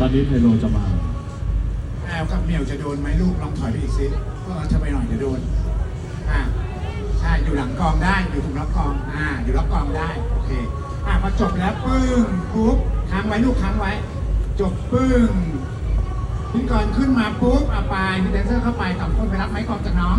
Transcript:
อนนี้ไทโรจะมาแอลกับเหมียวจะโดนไหมลูกลองถอยไปอีกสิก็จะไปหน่อยจะโดนใช่อยู่หลังกองได้อยู่ตรงรับกองอยู่รับกองได้โอเคพอจบแล้วปึ้งปุ๊บค้างไว้ลูกค้างไว้จบปึ้งพิธีกรขึ้นมาปุ๊บไปพี่แดนเซอร์เข้าไป2 คนไปรับไม้กองจากน้อง